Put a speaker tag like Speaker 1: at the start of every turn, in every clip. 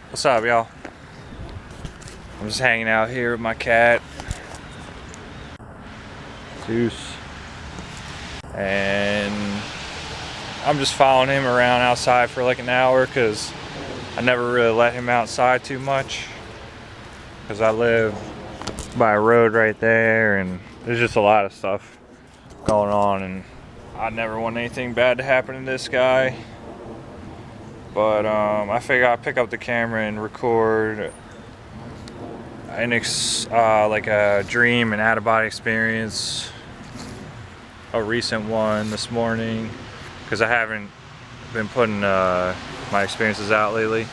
Speaker 1: What's up, y'all? I'm just hanging out here with my cat, Zeus, and I'm just following him around outside for like an hour because I never really let him outside too much because I live by a road right there and there's just a lot of stuff going on, and I never want anything bad to happen to this guy. But I figured I'd pick up the camera and record like a dream and out-of-body experience, a recent one this morning, because I haven't been putting my experiences out lately.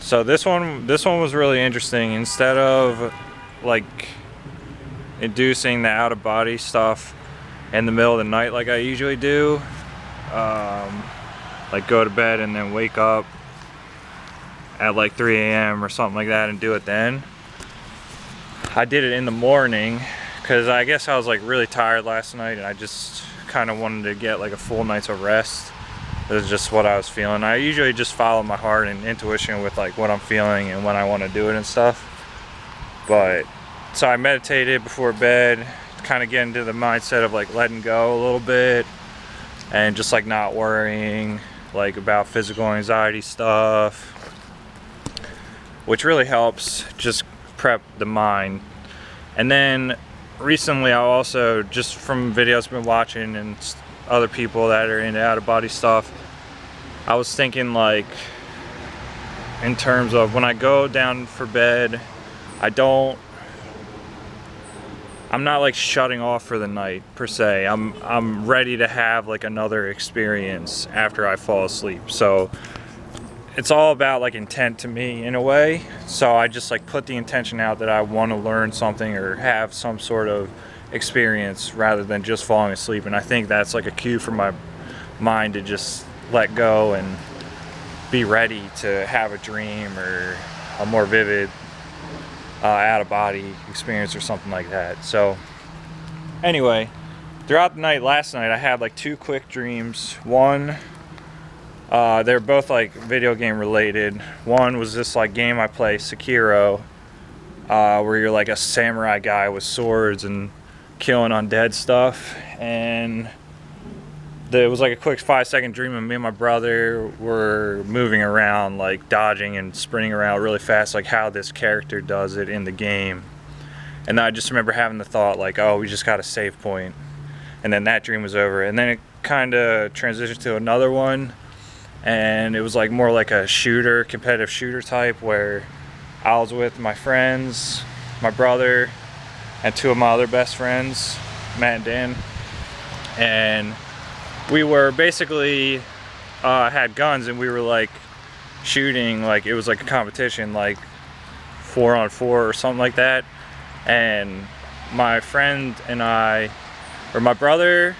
Speaker 1: So this one was really interesting. Instead of like inducing the out-of-body stuff in the middle of the night like I usually do, like go to bed and then wake up at like 3 a.m. or something like that and do it then, I did it in the morning because I guess I was like really tired last night and I just kind of wanted to get like a full night's of rest. It was just what I was feeling. I usually just follow my heart and intuition with like what I'm feeling and when I want to do it and stuff. But so I meditated before bed, kind of get into the mindset of like letting go a little bit and just like not worrying like about physical anxiety stuff, which really helps just prep the mind. And then recently I also, just from videos I've been watching and other people that are into out-of-body stuff, I was thinking like in terms of when I go down for bed, I'm not like shutting off for the night per se. I'm ready to have like another experience after I fall asleep. So it's all about like intent to me in a way. So I just like put the intention out that I want to learn something or have some sort of experience rather than just falling asleep. And I think that's like a cue for my mind to just let go and be ready to have a dream or a more vivid out-of-body experience or something like that. So anyway, throughout the night last night I had like two quick dreams. One, they're both like video game related. One was this like game I play, Sekiro, where you're like a samurai guy with swords and killing undead stuff, and it was like a quick 5-second dream of me and my brother were moving around, like dodging and sprinting around really fast, like how this character does it in the game. And I just remember having the thought like, oh, we just got a save point. And then that dream was over. And then it kind of transitioned to another one, and it was like more like a shooter, competitive shooter type, where I was with my friends, my brother, and two of my other best friends, Matt and Dan. And we were basically had guns and we were like shooting, like it was like a competition, like 4-on-4 or something like that. And my friend and I, or my brother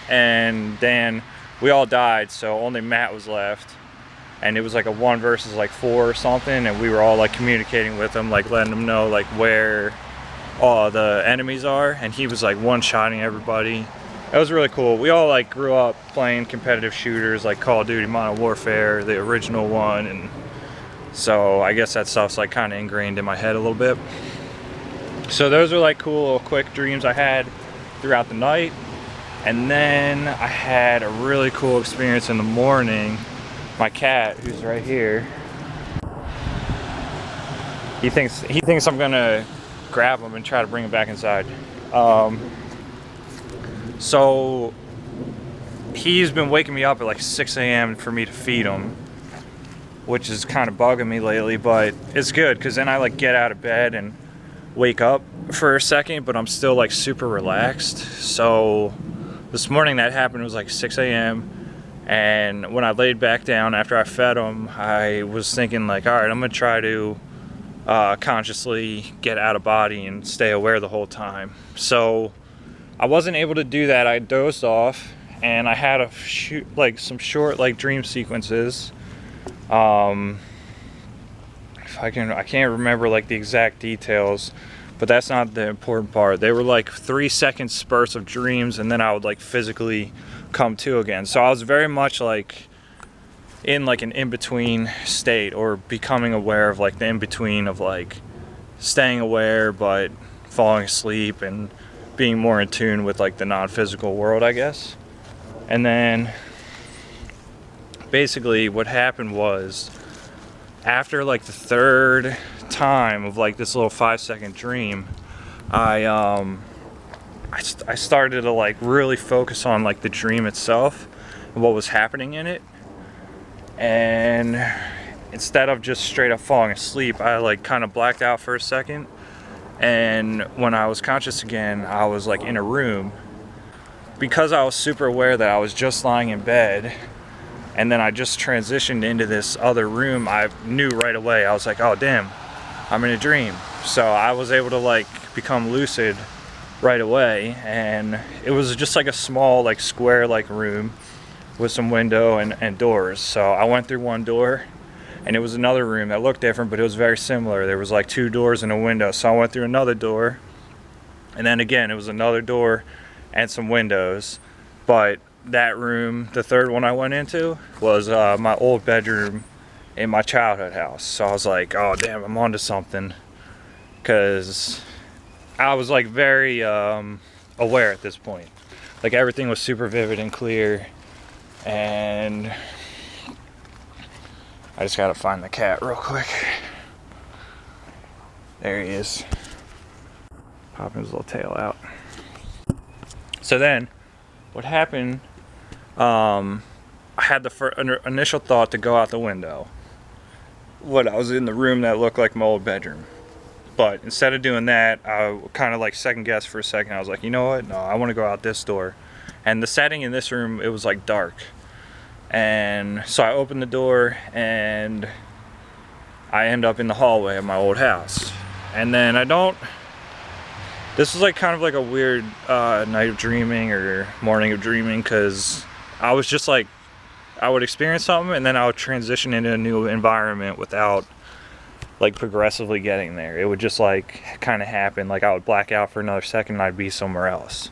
Speaker 1: and Dan, we all died, so only Matt was left. And it was like a 1 versus like 4 or something, and we were all like communicating with him, like letting him know like where all the enemies are, and he was like one-shotting everybody. It was really cool. We all like grew up playing competitive shooters like Call of Duty Modern Warfare, the original one, and so I guess that stuff's like kind of ingrained in my head a little bit. So those are like cool little quick dreams I had throughout the night. And then I had a really cool experience in the morning. My cat, who's right here, he thinks I'm gonna grab him and try to bring him back inside. So he's been waking me up at like 6 a.m. for me to feed him, which is kind of bugging me lately, but it's good because then I like get out of bed and wake up for a second, but I'm still like super relaxed. So this morning that happened, it was like 6 a.m. and when I laid back down after I fed him, I was thinking like, all right, I'm gonna try to consciously get out of body and stay aware the whole time. So I wasn't able to do that. I dozed off and I had some short like dream sequences. I can't remember like the exact details, but that's not the important part. They were like 3-second spurts of dreams, and then I would like physically come to again. So I was very much like in like an in-between state, or becoming aware of like the in-between of like staying aware but falling asleep and being more in tune with like the non-physical world, I guess. And then basically what happened was, after like the third time of like this little 5-second dream, I started to like really focus on like the dream itself and what was happening in it. And instead of just straight up falling asleep, I like kind of blacked out for a second. And when I was conscious again, I was like in a room. Because I was super aware that I was just lying in bed, and then I just transitioned into this other room, I knew right away. I was like, oh damn, I'm in a dream. So I was able to like become lucid right away. And it was just like a small like square like room with some window and doors. So I went through one door, and it was another room that looked different, but it was very similar. There was like 2 doors and a window. So I went through another door, and then again it was another door and some windows. But that room, the third one I went into, was my old bedroom in my childhood house. So I was like, oh damn, I'm onto something, because I was like very aware at this point. Like everything was super vivid and clear. And I just gotta find the cat real quick. There he is, popping his little tail out. So then what happened, I had the initial thought to go out the window when I was in the room that looked like my old bedroom. But instead of doing that, I kind of like second guessed for a second. I was like, you know what, no, I want to go out this door. And the setting in this room, it was like dark. And so I opened the door, and I end up in the hallway of my old house. And then this was like kind of like a weird night of dreaming or morning of dreaming, because I was just like, I would experience something and then I would transition into a new environment without like progressively getting there. It would just like kind of happen. Like I would black out for another second and I'd be somewhere else.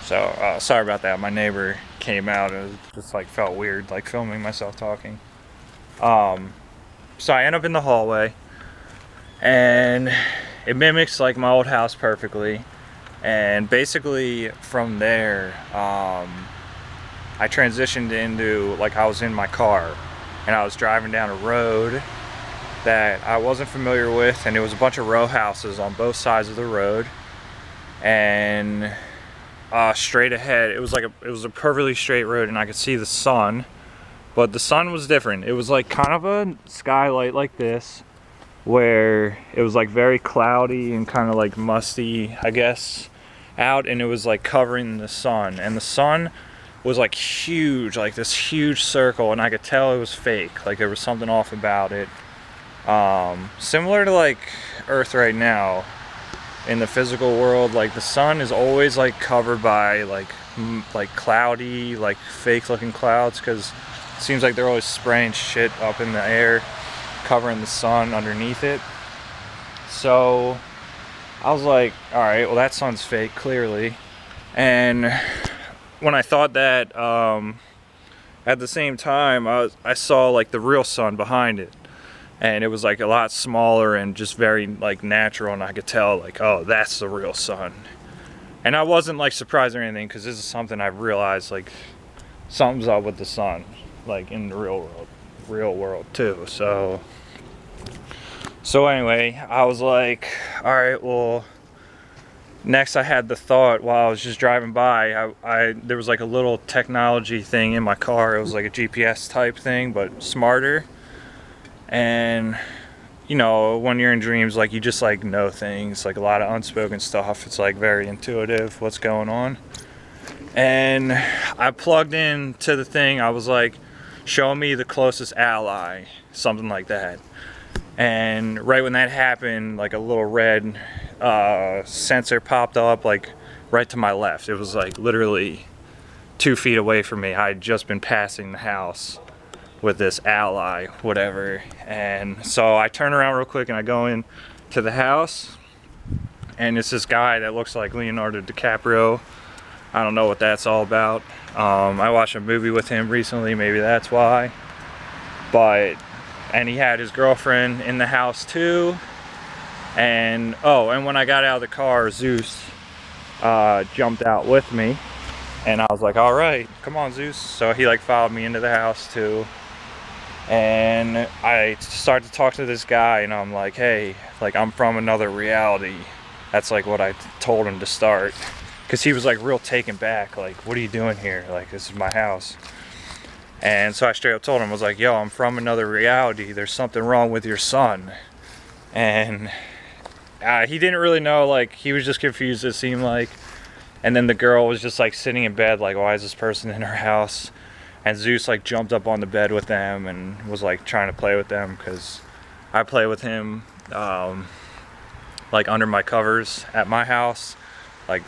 Speaker 1: So sorry about that. My neighbor came out and it just like felt weird like filming myself talking. So I end up in the hallway, and it mimics like my old house perfectly. And basically from there, I transitioned into like I was in my car and I was driving down a road that I wasn't familiar with, and it was a bunch of row houses on both sides of the road. And straight ahead, it was a perfectly straight road, and I could see the sun, but the sun was different. It was like kind of a skylight like this, where it was like very cloudy and kind of like musty, I guess, out, and it was like covering the sun, and the sun was like huge, like this huge circle, and I could tell it was fake. Like there was something off about it. Similar to like Earth right now in the physical world, like the sun is always like covered by like cloudy, like fake looking clouds, because it seems like they're always spraying shit up in the air, covering the sun underneath it. So I was like, all right, well that sun's fake clearly. And when I thought that, at the same time I saw like the real sun behind it, and it was like a lot smaller and just very like natural, and I could tell like, oh, that's the real sun. And I wasn't like surprised or anything, because this is something I've realized, like something's up with the sun, like in the real world too. So anyway, I was like, all right, well, next I had the thought while I was just driving by, there was like a little technology thing in my car. It was like a GPS type thing, but smarter. And you know, when you're in dreams, like you just like know things, like a lot of unspoken stuff. It's like very intuitive what's going on. And I plugged in to the thing. I was like, show me the closest ally, something like that. And right when that happened, like a little red sensor popped up like right to my left. It was like literally 2 feet away from me. I had just been passing the house with this ally, whatever. And so I turn around real quick and I go in to the house, and it's this guy that looks like Leonardo DiCaprio. I don't know what that's all about. I watched a movie with him recently, maybe that's why. And he had his girlfriend in the house too. And and when I got out of the car, Zeus jumped out with me, and I was like, all right, come on, Zeus. So he like followed me into the house too, and I started to talk to this guy, and I'm like, hey, like, I'm from another reality. That's like what I told him to start, because he was like real taken back, like, what are you doing here? Like, this is my house. And so I straight up told him, I was like, yo, I'm from another reality. There's something wrong with your son. And he didn't really know, like, he was just confused, it seemed like. And then the girl was just like sitting in bed, like, why is this person in her house? And Zeus like jumped up on the bed with them and was like trying to play with them, because I play with him like under my covers at my house, like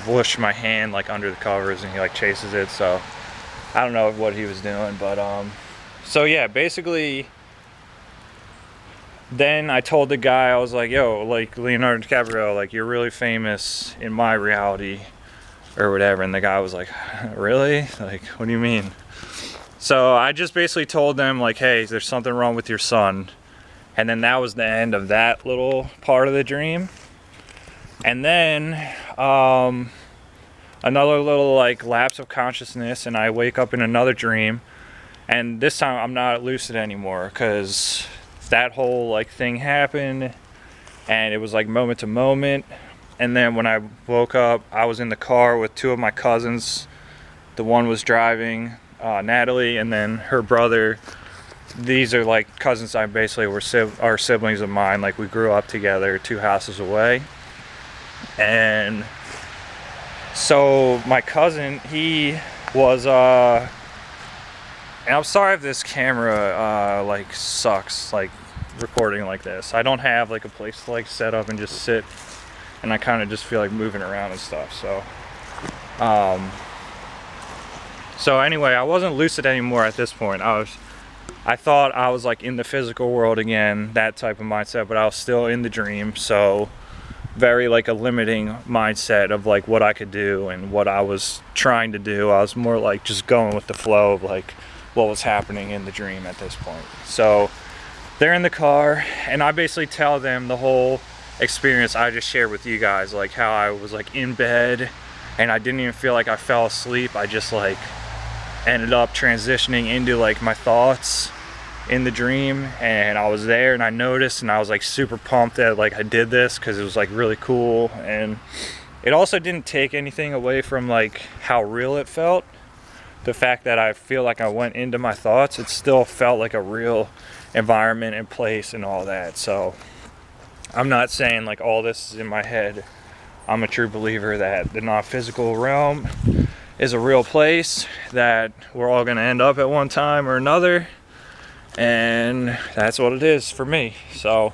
Speaker 1: whoosh my hand like under the covers, and he like chases it. So I don't know what he was doing, but so yeah, basically then I told the guy, I was like, yo, like, Leonardo DiCaprio, like, you're really famous in my reality or whatever. And the guy was like, really? Like, what do you mean? So I just basically told them, like, hey, there's something wrong with your son. And then that was the end of that little part of the dream. And then another little like lapse of consciousness, and I wake up in another dream. And this time I'm not lucid anymore, because that whole like thing happened, and it was like moment to moment. And then when I woke up, I was in the car with two of my cousins. The one was driving, Natalie, and then her brother. These are like cousins I basically are siblings of mine. Like, we grew up together 2 houses away. And so my cousin, he was and I'm sorry if this camera like sucks, like recording like this. I don't have like a place to like set up and just sit, and I kind of just feel like moving around and stuff. So anyway, I wasn't lucid anymore at this point. I thought I was like in the physical world again, that type of mindset, but I was still in the dream. So very like a limiting mindset of like what I could do and what I was trying to do. I was more like just going with the flow of like what was happening in the dream at this point. So they're in the car, and I basically tell them the whole experience I just shared with you guys, like how I was like in bed and I didn't even feel like I fell asleep. I just like ended up transitioning into like my thoughts in the dream, and I was there and I noticed, and I was like super pumped that like I did this, because it was like really cool. And it also didn't take anything away from like how real it felt. The fact that I feel like I went into my thoughts, it still felt like a real environment and place and all that. So I'm not saying like all this is in my head. I'm a true believer that the non-physical realm is a real place, that we're all going to end up at one time or another, and that's what it is for me. So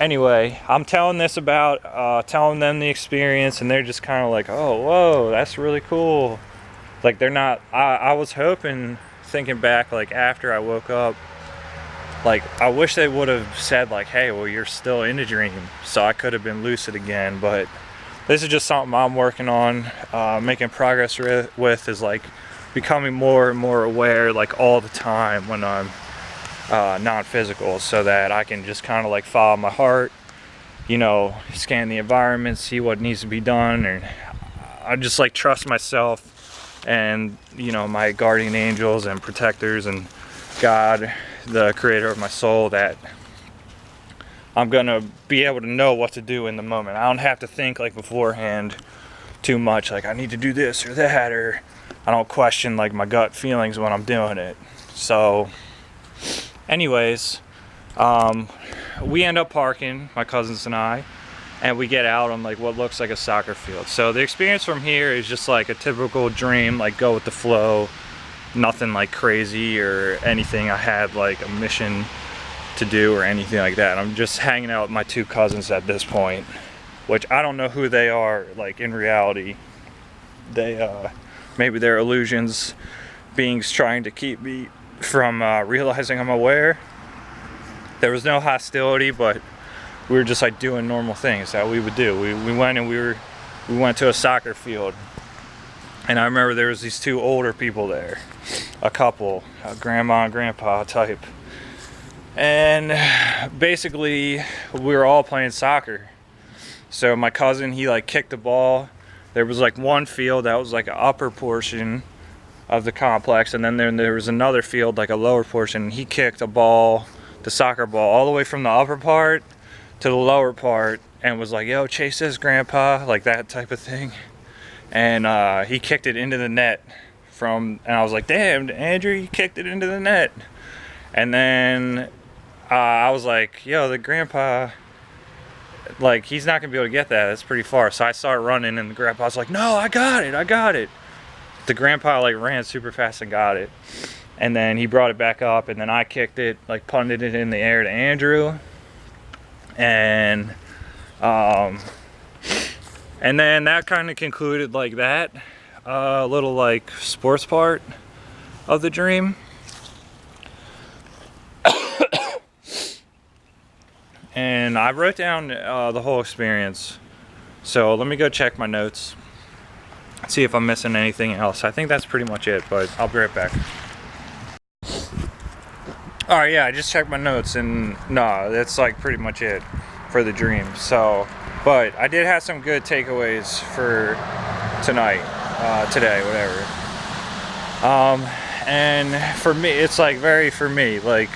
Speaker 1: anyway, I'm telling this about telling them the experience, and they're just kind of like, oh, whoa, that's really cool. Like, they're not, I was hoping, thinking back, like after I woke up, like I wish they would have said like, hey, well, you're still in a dream, so I could have been lucid again. But this is just something I'm working on, making progress with, is like becoming more and more aware like all the time when I'm non-physical, so that I can just kind of like follow my heart, you know, scan the environment, see what needs to be done, and I just like trust myself and, you know, my guardian angels and protectors and God, the creator of my soul, that I'm gonna be able to know what to do in the moment. I don't have to think like beforehand too much, like I need to do this or that, or I don't question like my gut feelings when I'm doing it. So anyways, we end up parking, my cousins and I, and we get out on like what looks like a soccer field. So the experience from here is just like a typical dream, like go with the flow, nothing like crazy or anything I had like a mission to do or anything like that. I'm just hanging out with my 2 cousins at this point, which I don't know who they are like in reality. They maybe they're illusions, beings trying to keep me from realizing I'm aware. There was no hostility, but we were just like doing normal things that we would do. We went and we were we went to a soccer field, and I remember there was these two older people there, a couple, a grandma and grandpa type, and basically we were all playing soccer. So my cousin, he like kicked the ball. There was like one field that was like an upper portion of the complex, and then there was another field, like a lower portion. He kicked a ball, the soccer ball, all the way from the upper part to the lower part, and was like, "Yo, chase this, grandpa," like that type of thing. And he kicked it into the net and I was like, "Damn, Andrew, you kicked it into the net." And then I was like, "Yo, the grandpa, like, he's not gonna be able to get that, it's pretty far." So I started running, and the grandpa's like, "No, I got it." The grandpa like ran super fast and got it, and then he brought it back up, and then I kicked it, like punted it in the air to Andrew, and then that kind of concluded like that little like sports part of the dream. And I wrote down the whole experience, so let me go check my notes, see if I'm missing anything else. I think that's pretty much it, but I'll be right back. Alright, yeah, I just checked my notes, and no, that's like pretty much it for the dream. So, but I did have some good takeaways for tonight, today, whatever. And for me, it's like for me, like,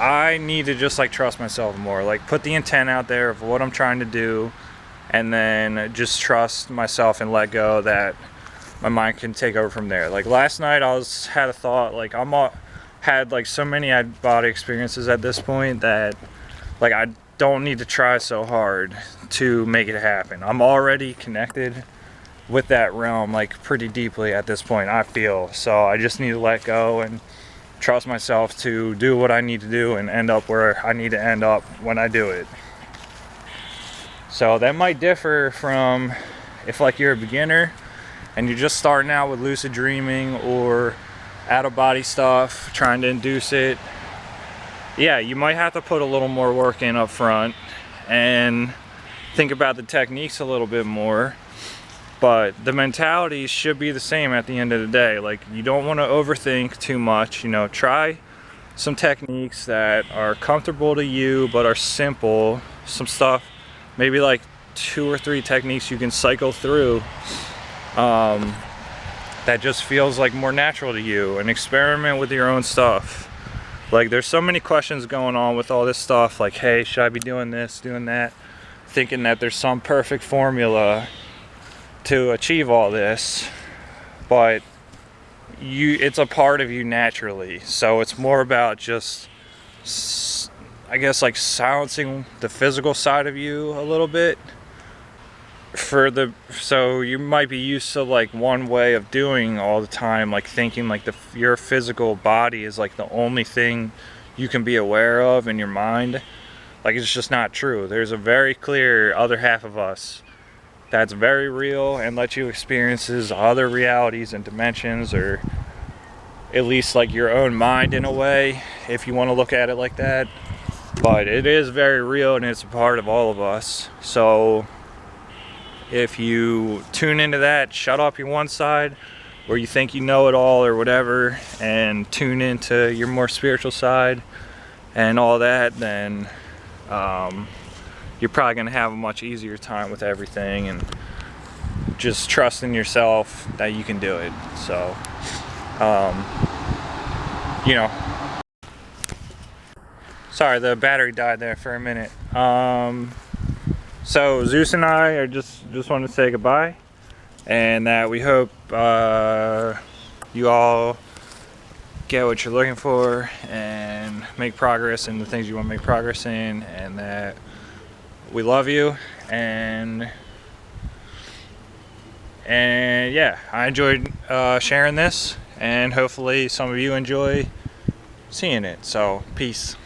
Speaker 1: I need to just like trust myself more, like put the intent out there of what I'm trying to do, and then just trust myself and let go that my mind can take over from there. Like last night I had a thought, like had like so many out-of-body experiences at this point that like I don't need to try so hard to make it happen. I'm already connected with that realm like pretty deeply at this point, I feel. So I just need to let go and trust myself to do what I need to do and end up where I need to end up when I do it. So that might differ from if like you're a beginner and you're just starting out with lucid dreaming or out of body stuff, trying to induce it. Yeah, you might have to put a little more work in up front and think about the techniques a little bit more. But the mentality should be the same at the end of the day. Like, you don't want to overthink too much. You know, try some techniques that are comfortable to you but are simple. Some stuff, maybe like 2 or 3 techniques you can cycle through that just feels like more natural to you, and experiment with your own stuff. Like, there's so many questions going on with all this stuff, like, hey, should I be doing this, doing that, thinking that there's some perfect formula to achieve all this, but it's a part of you naturally. So it's more about just, I guess, like silencing the physical side of you a little bit. So you might be used to like one way of doing all the time, like thinking like your physical body is like the only thing you can be aware of in your mind. Like, it's just not true. There's a very clear other half of us that's very real and lets you experience other realities and dimensions, or at least like your own mind in a way, if you want to look at it like that. But it is very real, and it's a part of all of us. So if you tune into that, shut up your one side where you think you know it all or whatever, and tune into your more spiritual side and all that, then you're probably going to have a much easier time with everything, and just trust in yourself that you can do it. So, you know, sorry, the battery died there for a minute. So Zeus and I just want to say goodbye, and that we hope you all get what you're looking for and make progress in the things you want to make progress in, and that we love you, and yeah, I enjoyed sharing this, and hopefully some of you enjoy seeing it. So peace.